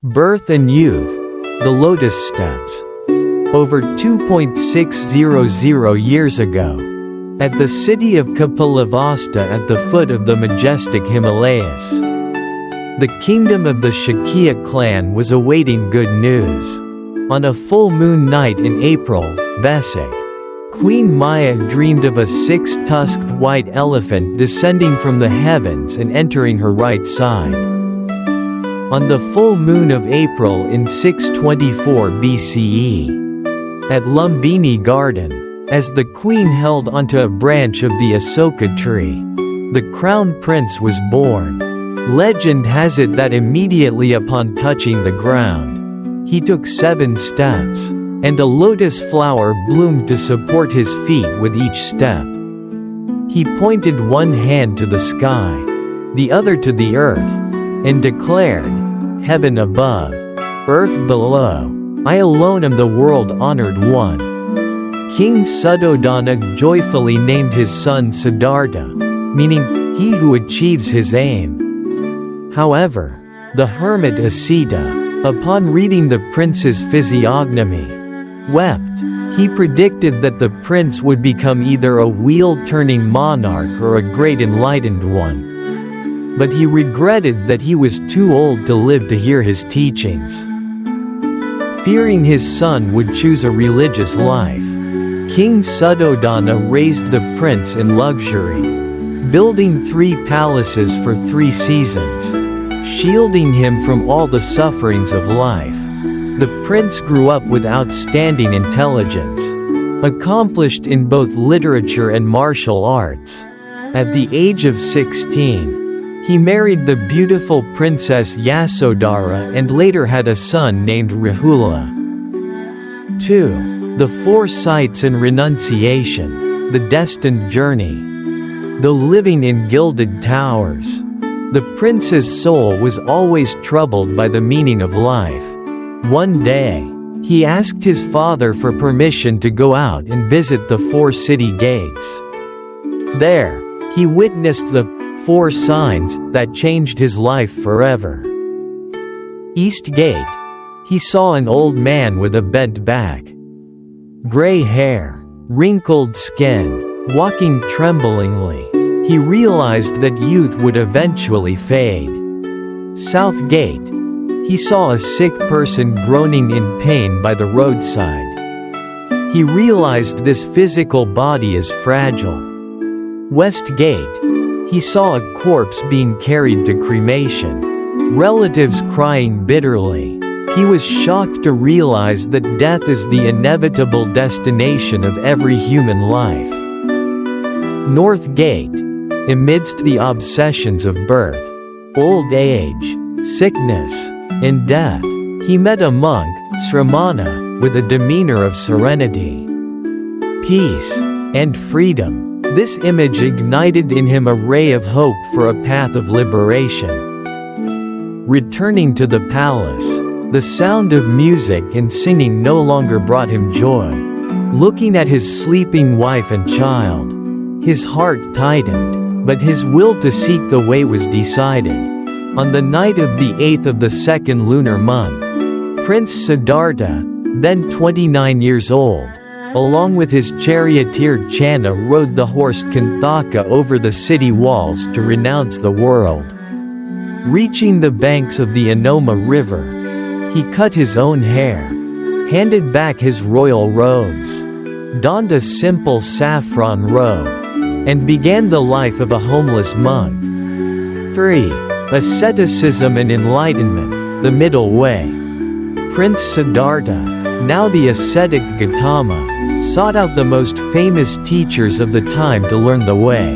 Birth and youth, the lotus steps. Over 2.600 years ago, at the city of Kapilavastu at the foot of the majestic Himalayas, the kingdom of the Shakya clan was awaiting good news. On a full moon night in April, Vesak, Queen Maya dreamed of a six-tusked white elephant descending from the heavens and entering her right side. On the full moon of April in 624 BCE, at Lumbini Garden, as the queen held onto a branch of the Asoka tree, the crown prince was born. Legend has it that immediately upon touching the ground, he took 7 steps, and a lotus flower bloomed to support his feet with each step. He pointed one hand to the sky, the other to the earth, and declared, "Heaven above, earth below, I alone am the world-honored one." King Suddhodana joyfully named his son Siddhartha, meaning, he who achieves his aim. However, the hermit Asita, upon reading the prince's physiognomy, wept. He predicted that the prince would become either a wheel-turning monarch or a great enlightened one. But he regretted that he was too old to live to hear his teachings. Fearing his son would choose a religious life, King Suddhodana raised the prince in luxury, building 3 palaces for 3 seasons, shielding him from all the sufferings of life. The prince grew up with outstanding intelligence, accomplished in both literature and martial arts. At the age of 16, he married the beautiful princess Yasodhara and later had a son named Rahula. 2. The 4 sights and renunciation, the destined journey. Though living in gilded towers, the prince's soul was always troubled by the meaning of life. One day, he asked his father for permission to go out and visit the 4 city gates. There, he witnessed the 4 signs that changed his life forever. East Gate. He saw an old man with a bent back, gray hair, wrinkled skin, walking tremblingly. He realized that youth would eventually fade. South Gate. He saw a sick person groaning in pain by the roadside. He realized this physical body is fragile. West Gate. He saw a corpse being carried to cremation, relatives crying bitterly. He was shocked to realize that death is the inevitable destination of every human life. North Gate. Amidst the obsessions of birth, old age, sickness, and death, he met a monk, Sramana, with a demeanor of serenity, peace, and freedom. This image ignited in him a ray of hope for a path of liberation. Returning to the palace, the sound of music and singing no longer brought him joy. Looking at his sleeping wife and child, his heart tightened, but his will to seek the way was decided. On the night of the 8th of the 2nd lunar month, Prince Siddhartha, then 29 years old, along with his charioteer Channa rode the horse Kanthaka over the city walls to renounce the world. Reaching the banks of the Anoma River, he cut his own hair, handed back his royal robes, donned a simple saffron robe, and began the life of a homeless monk. 3. Asceticism and enlightenment, the middle way. Prince Siddhartha, now the ascetic Gautama, sought out the most famous teachers of the time to learn the way.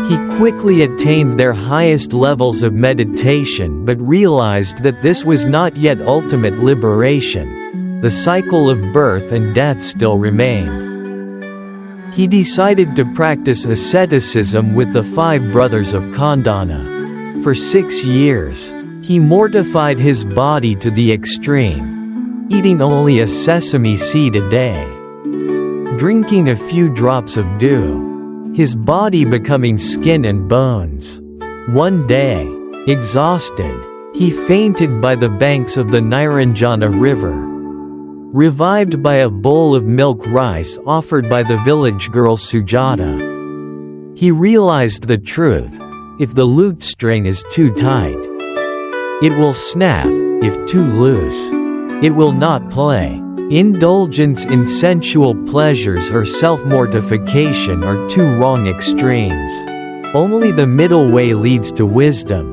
He quickly attained their highest levels of meditation but realized that this was not yet ultimate liberation. The cycle of birth and death still remained. He decided to practice asceticism with the 5 brothers of Khandana. For 6 years, he mortified his body to the extreme, eating only a sesame seed a day, drinking a few drops of dew, his body becoming skin and bones. One day, exhausted, He fainted by the banks of the Nirvana river, revived by a bowl of milk rice offered by the village girl Suddhodana. He realized the truth: if the lute string is too tight, it will snap; if too loose, it will not play. Indulgence in sensual pleasures or self-mortification are two wrong extremes. Only the middle way leads to wisdom.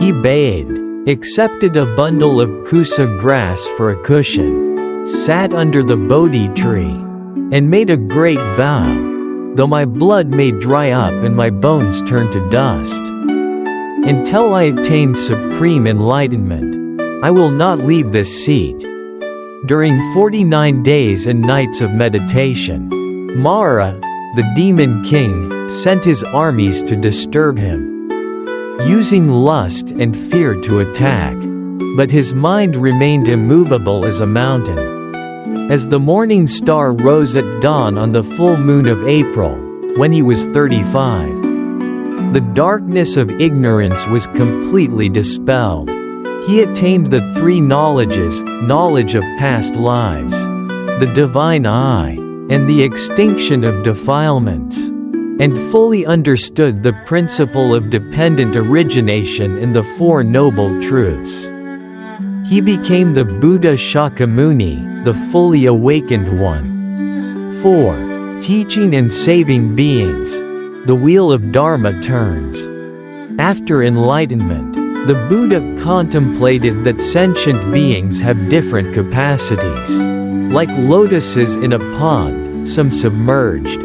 He bathed, accepted a bundle of kusa grass for a cushion, sat under the Bodhi tree, and made a great vow: though my blood may dry up and my bones turn to dust, until I attain supreme enlightenment, I will not leave this seat. During 49 days and nights of meditation, Mara, the demon king, sent his armies to disturb him, using lust and fear to attack. But his mind remained immovable as a mountain. As the morning star rose at dawn on the full moon of April, when he was 35, the darkness of ignorance was completely dispelled. He attained the three knowledges: knowledge of past lives, the divine eye, and the extinction of defilements, and fully understood the principle of dependent origination in the Four Noble Truths. He became the Buddha Shakyamuni, the fully awakened one. 4. Teaching and saving beings. The wheel of Dharma turns. After enlightenment, the Buddha contemplated that sentient beings have different capacities. Like lotuses in a pond, some submerged,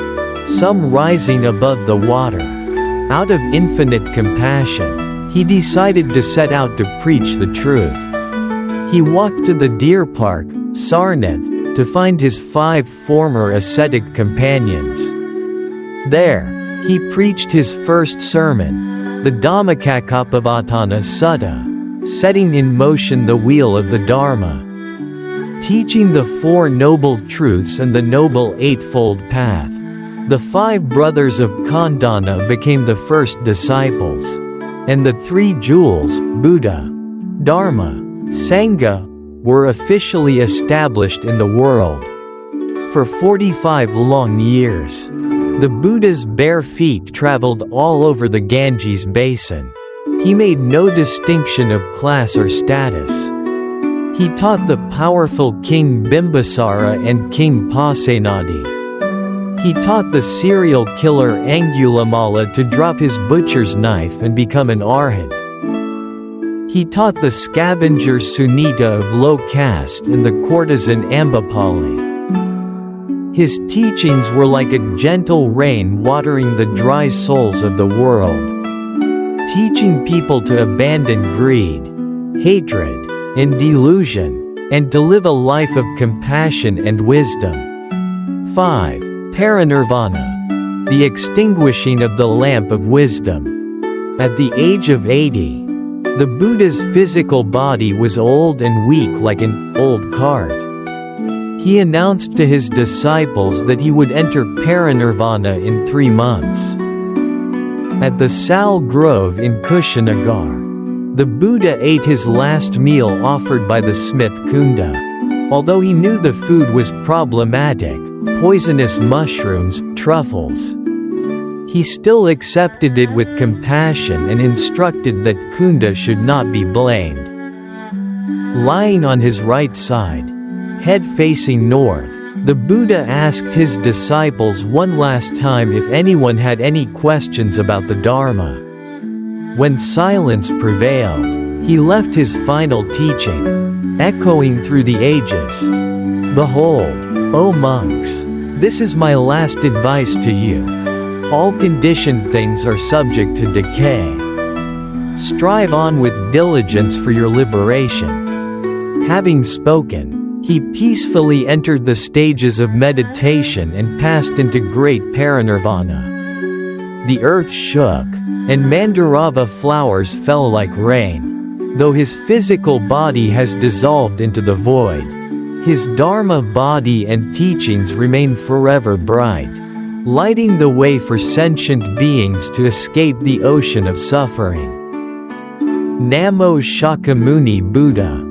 some rising above the water. Out of infinite compassion, he decided to set out to preach the truth. He walked to the deer park, Sarnath, to find his 5 former ascetic companions. There, he preached his first sermon, the Dhammacakkappavattana Sutta, setting in motion the wheel of the Dharma, teaching the Four Noble Truths and the Noble Eightfold Path. The 5 brothers of Khandana became the first disciples, and the 3 jewels, Buddha, Dharma, Sangha, were officially established in the world. For 45 long years, the Buddha's bare feet traveled all over the Ganges basin. He made no distinction of class or status. He taught the powerful King Bimbisara and King Pasenadi. He taught the serial killer Angulimala to drop his butcher's knife and become an arhat. He taught the scavenger Sunita of low caste and the courtesan Ambapali. His teachings were like a gentle rain watering the dry souls of the world, teaching people to abandon greed, hatred, and delusion, and to live a life of compassion and wisdom. 5. Parinirvana, the extinguishing of the lamp of wisdom. At the age of 80, the Buddha's physical body was old and weak like an old cart. He announced to his disciples that he would enter parinirvana in 3 months. At the Sal Grove in Kushinagar, the Buddha ate his last meal offered by the smith Kunda. Although he knew the food was problematic, poisonous mushrooms, truffles, he still accepted it with compassion and instructed that Kunda should not be blamed. Lying on his right side, head facing north, the Buddha asked his disciples one last time if anyone had any questions about the Dharma. When silence prevailed, he left his final teaching, echoing through the ages. Behold, O monks, this is my last advice to you. All conditioned things are subject to decay. Strive on with diligence for your liberation. Having spoken, he peacefully entered the stages of meditation and passed into great parinirvana. The earth shook, and Mandarava flowers fell like rain. Though his physical body has dissolved into the void, his Dharma body and teachings remain forever bright, lighting the way for sentient beings to escape the ocean of suffering. Namo Shakyamuni Buddha.